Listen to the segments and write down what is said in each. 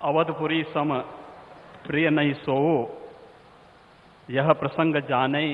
अवधपुरी सम प्रिय नहीं सोओ, यह प्रसंग जाने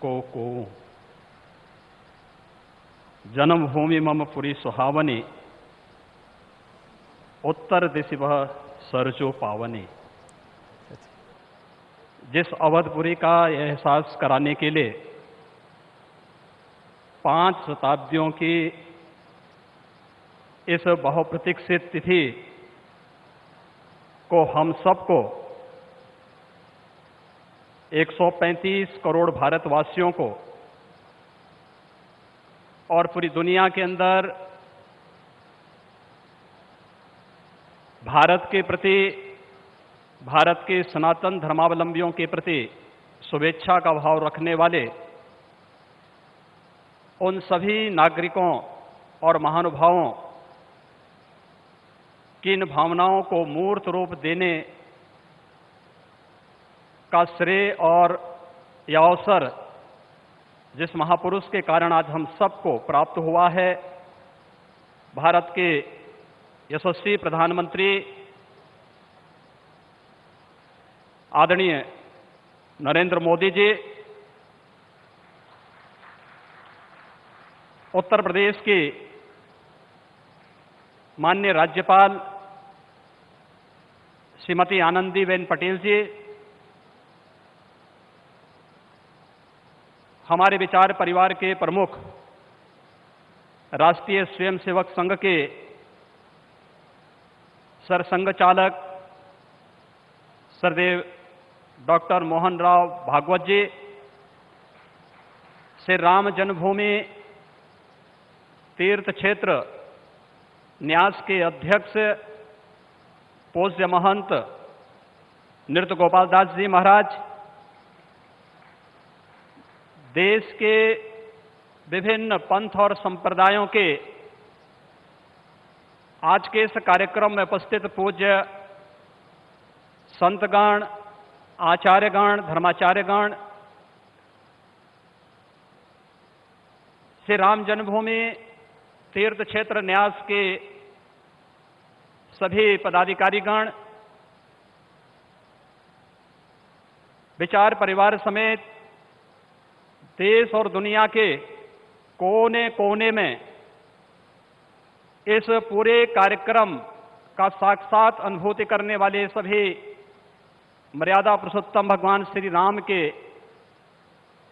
को। जन्मभूमि मम पुरी सुहावनी, उत्तर दिशि वह सरजो पावनी। जिस अवधपुरी का एहसास कराने के लिए 5 शताब्दियों की इस बहुप्रतीक्षित तिथि को हम सबको 135 करोड़ भारतवासियों को और पूरी दुनिया के अंदर भारत के प्रति, भारत के सनातन धर्मावलंबियों के प्रति शुभेच्छा का भाव रखने वाले उन सभी नागरिकों और महानुभावों की इन भावनाओं को मूर्त रूप देने का श्रेय और यह अवसर जिस महापुरुष के कारण आज हम सबको प्राप्त हुआ है, भारत के यशस्वी प्रधानमंत्री आदरणीय नरेंद्र मोदी जी, उत्तर प्रदेश की माननीय राज्यपाल श्रीमती आनंदीबेन पटेल जी, हमारे विचार परिवार के प्रमुख राष्ट्रीय स्वयंसेवक संघ के सरसंघ चालक सरदेव डॉक्टर मोहन राव भागवत जी, श्री राम जन्मभूमि तीर्थ क्षेत्र न्यास के अध्यक्ष पूज्य महंत नृत्य गोपाल दास जी महाराज, देश के विभिन्न पंथ और संप्रदायों के आज के इस कार्यक्रम में उपस्थित पूज्य संतगण, आचार्यगण, धर्माचार्यगण, श्री राम जन्मभूमि तीर्थ क्षेत्र न्यास के सभी पदाधिकारीगण, विचार परिवार समेत देश और दुनिया के कोने कोने में इस पूरे कार्यक्रम का साक्षात अनुभूति करने वाले सभी मर्यादा पुरुषोत्तम भगवान श्री राम के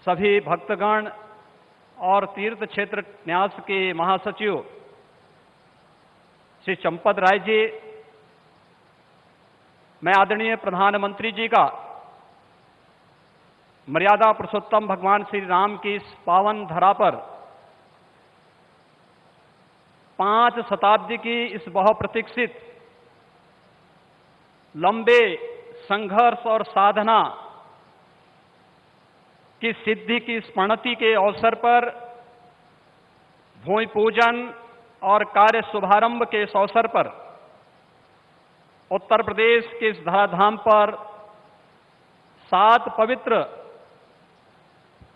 सभी भक्तगण और तीर्थ क्षेत्र न्यास के महासचिव श्री चंपत राय जी, मैं आदरणीय प्रधानमंत्री जी का मर्यादा पुरुषोत्तम भगवान श्री राम की इस पावन धरा पर 5 शताब्दी की इस बहुप्रतीक्षित लंबे संघर्ष और साधना की सिद्धि की स्मृति के अवसर पर भूमि पूजन और कार्य शुभारंभ के इस अवसर पर उत्तर प्रदेश के इस धराधाम पर 7 पवित्र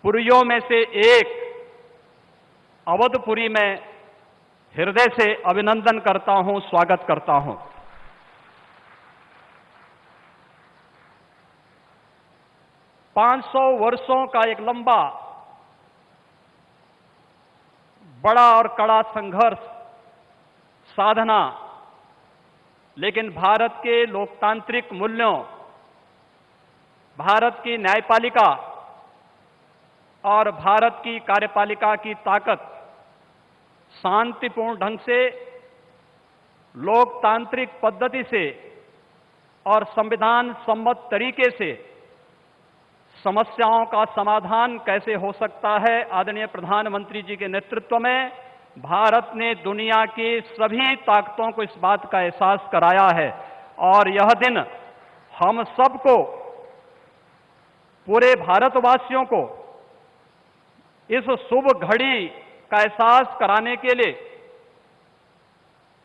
पुरियों में से एक अवधपुरी में हृदय से अभिनंदन करता हूं, स्वागत करता हूं। पांच 500 वर्षों का एक लंबा, बड़ा और कड़ा संघर्ष, साधना, लेकिन भारत के लोकतांत्रिक मूल्यों, भारत की न्यायपालिका और भारत की कार्यपालिका की ताकत शांतिपूर्ण ढंग से, लोकतांत्रिक पद्धति से और संविधान सम्मत तरीके से समस्याओं का समाधान कैसे हो सकता है, आदरणीय प्रधानमंत्री जी के नेतृत्व में भारत ने दुनिया की सभी ताकतों को इस बात का एहसास कराया है। और यह दिन हम सबको, पूरे भारतवासियों को इस शुभ घड़ी का एहसास कराने के लिए,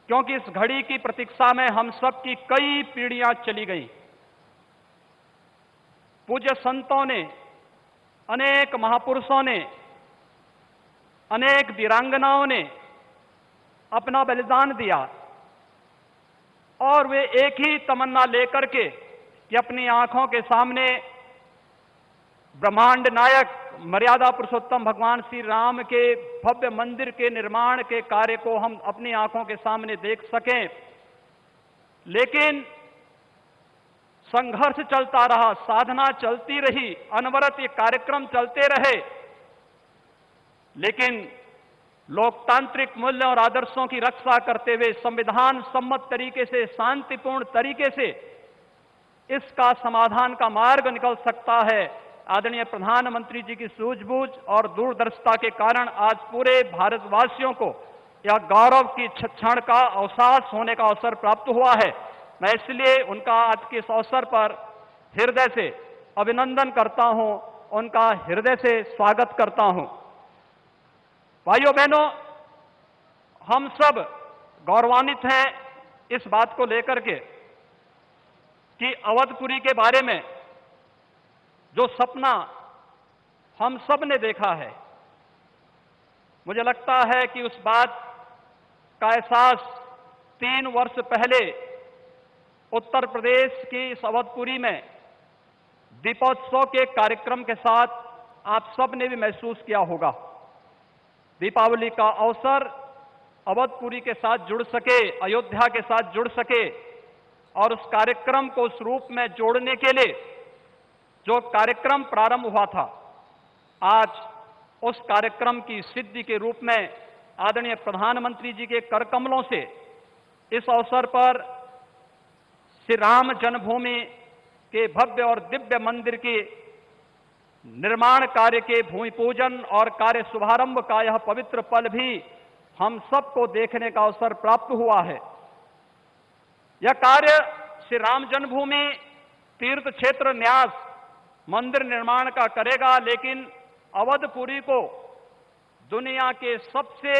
क्योंकि इस घड़ी की प्रतीक्षा में हम सब की कई पीढ़ियां चली गई। पूज्य संतों ने, अनेक महापुरुषों ने, अनेक वीरांगनाओं ने अपना बलिदान दिया और वे एक ही तमन्ना लेकर के कि अपनी आंखों के सामने ब्रह्मांड नायक मर्यादा पुरुषोत्तम भगवान श्री राम के भव्य मंदिर के निर्माण के कार्य को हम अपनी आंखों के सामने देख सकें। लेकिन संघर्ष चलता रहा, साधना चलती रही, अनवरत ये कार्यक्रम चलते रहे, लेकिन लोकतांत्रिक मूल्यों और आदर्शों की रक्षा करते हुए संविधान सम्मत तरीके से, शांतिपूर्ण तरीके से इसका समाधान का मार्ग निकल सकता है। आदरणीय प्रधानमंत्री जी की सूझबूझ और दूरदर्शिता के कारण आज पूरे भारतवासियों को यह गौरव की क्षण का अवसास होने का अवसर प्राप्त हुआ है। मैं इसलिए उनका आज के इस अवसर पर हृदय से अभिनंदन करता हूं, उनका हृदय से स्वागत करता हूं। भाइयों बहनों, हम सब गौरवान्वित हैं इस बात को लेकर के कि अवधपुरी के बारे में जो सपना हम सब ने देखा है, मुझे लगता है कि उस बात का एहसास 3 वर्ष पहले उत्तर प्रदेश की इस अवधपुरी में दीपोत्सव के कार्यक्रम के साथ आप सब ने भी महसूस किया होगा। दीपावली का अवसर अवधपुरी के साथ जुड़ सके, अयोध्या के साथ जुड़ सके और उस कार्यक्रम को उस रूप में जोड़ने के लिए जो कार्यक्रम प्रारंभ हुआ था, आज उस कार्यक्रम की सिद्धि के रूप में आदरणीय प्रधानमंत्री जी के करकमलों से इस अवसर पर श्री राम जन्मभूमि के भव्य और दिव्य मंदिर के निर्माण कार्य के भूमि पूजन और कार्य शुभारंभ का यह पवित्र पल भी हम सबको देखने का अवसर प्राप्त हुआ है। यह कार्य श्री राम जन्मभूमि तीर्थ क्षेत्र न्यास मंदिर निर्माण का करेगा, लेकिन अवधपुरी को दुनिया के सबसे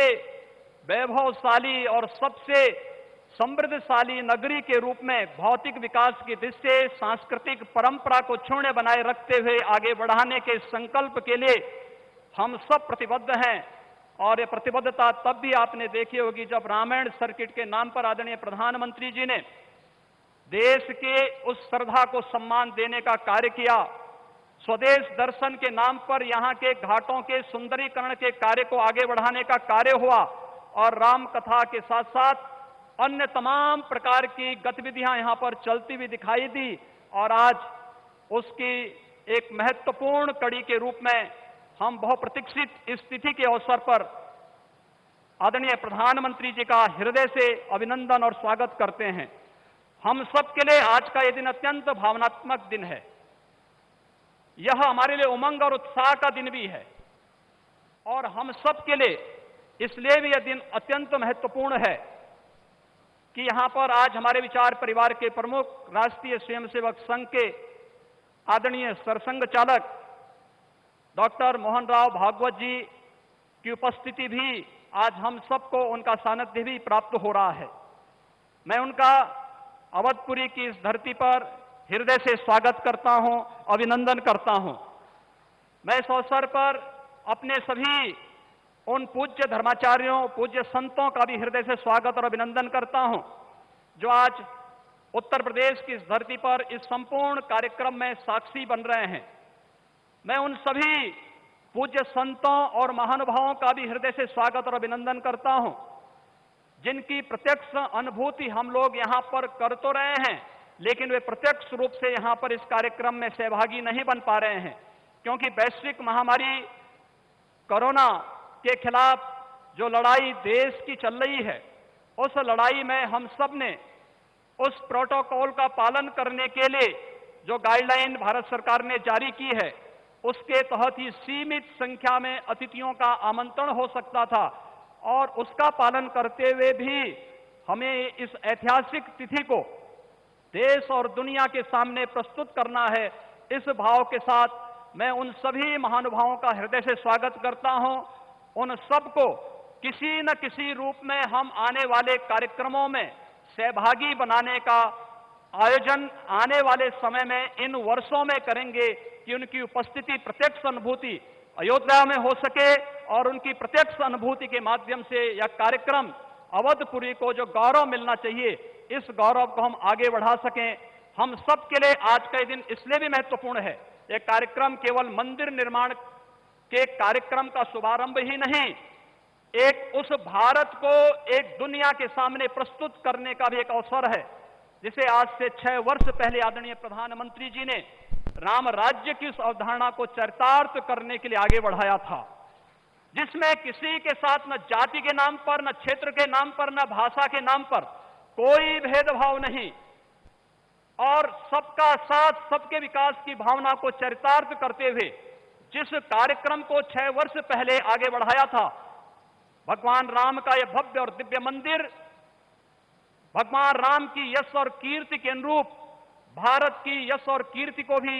वैभवशाली और सबसे समृद्धशाली नगरी के रूप में भौतिक विकास की दृष्टि से सांस्कृतिक परंपरा को क्षुण्ण बनाए रखते हुए आगे बढ़ाने के संकल्प के लिए हम सब प्रतिबद्ध हैं। और ये प्रतिबद्धता तब भी आपने देखी होगी जब रामायण सर्किट के नाम पर आदरणीय प्रधानमंत्री जी ने देश के उस श्रद्धा को सम्मान देने का कार्य किया। स्वदेश दर्शन के नाम पर यहाँ के घाटों के सुंदरीकरण के कार्य को आगे बढ़ाने का कार्य हुआ और राम कथा के साथ साथ अन्य तमाम प्रकार की गतिविधियां यहां पर चलती हुई दिखाई दी और आज उसकी एक महत्वपूर्ण कड़ी के रूप में हम बहुप्रतीक्षित इस तिथि के अवसर पर आदरणीय प्रधानमंत्री जी का हृदय से अभिनंदन और स्वागत करते हैं। हम सब के लिए आज का यह दिन अत्यंत भावनात्मक दिन है। यह हमारे लिए उमंग और उत्साह का दिन भी है और हम सब के लिए इसलिए भी यह दिन अत्यंत महत्वपूर्ण है कि यहां पर आज हमारे विचार परिवार के प्रमुख राष्ट्रीय स्वयंसेवक संघ के आदरणीय सरसंघ चालक डॉक्टर मोहन राव भागवत जी की उपस्थिति भी आज हम सबको उनका सानिध्य भी प्राप्त हो रहा है। मैं उनका अवधपुरी की इस धरती पर हृदय से स्वागत करता हूं, अभिनंदन करता हूं। मैं इस अवसर पर अपने सभी उन पूज्य धर्माचार्यों, पूज्य संतों का भी हृदय से स्वागत और अभिनंदन करता हूं जो आज उत्तर प्रदेश की इस धरती पर इस संपूर्ण कार्यक्रम में साक्षी बन रहे हैं। मैं उन सभी पूज्य संतों और महानुभावों का भी हृदय से स्वागत और अभिनंदन करता हूं जिनकी प्रत्यक्ष अनुभूति हम लोग यहां पर कर तो रहे हैं, लेकिन वे प्रत्यक्ष रूप से यहां पर इस कार्यक्रम में सहभागी नहीं बन पा रहे हैं क्योंकि वैश्विक महामारी कोरोना के खिलाफ जो लड़ाई देश की चल रही है, उस लड़ाई में हम सब ने उस प्रोटोकॉल का पालन करने के लिए जो गाइडलाइन भारत सरकार ने जारी की है, उसके तहत ही सीमित संख्या में अतिथियों का आमंत्रण हो सकता था और उसका पालन करते हुए भी हमें इस ऐतिहासिक तिथि को देश और दुनिया के सामने प्रस्तुत करना है। इस भाव के साथ मैं उन सभी महानुभावों का हृदय से स्वागत करता हूं। उन सबको किसी न किसी रूप में हम आने वाले कार्यक्रमों में सहभागी बनाने का आयोजन आने वाले समय में इन वर्षों में करेंगे कि उनकी उपस्थिति प्रत्यक्ष अनुभूति अयोध्या में हो सके और उनकी प्रत्यक्ष अनुभूति के माध्यम से यह कार्यक्रम अवधपुरी को जो गौरव मिलना चाहिए, इस गौरव को हम आगे बढ़ा सकें। हम सब के लिए आज का दिन इसलिए भी महत्वपूर्ण है। यह कार्यक्रम केवल मंदिर निर्माण के कार्यक्रम का शुभारंभ ही नहीं, एक उस भारत को एक दुनिया के सामने प्रस्तुत करने का भी एक अवसर है, जिसे आज से 6 वर्ष पहले आदरणीय प्रधानमंत्री जी ने राम राज्य की उस अवधारणा को चरितार्थ करने के लिए आगे बढ़ाया था, जिसमें किसी के साथ न जाति के नाम पर, न क्षेत्र के नाम पर, न भाषा के नाम पर कोई भेदभाव नहीं, और सबका साथ, सबके विकास की भावना को चरितार्थ करते हुए जिस कार्यक्रम को 6 वर्ष पहले आगे बढ़ाया था, भगवान राम का यह भव्य और दिव्य मंदिर भगवान राम की यश और कीर्ति के अनुरूप भारत की यश और कीर्ति को भी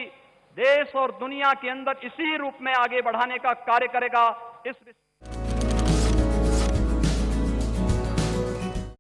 देश और दुनिया के अंदर इसी रूप में आगे बढ़ाने का कार्य करेगा। इस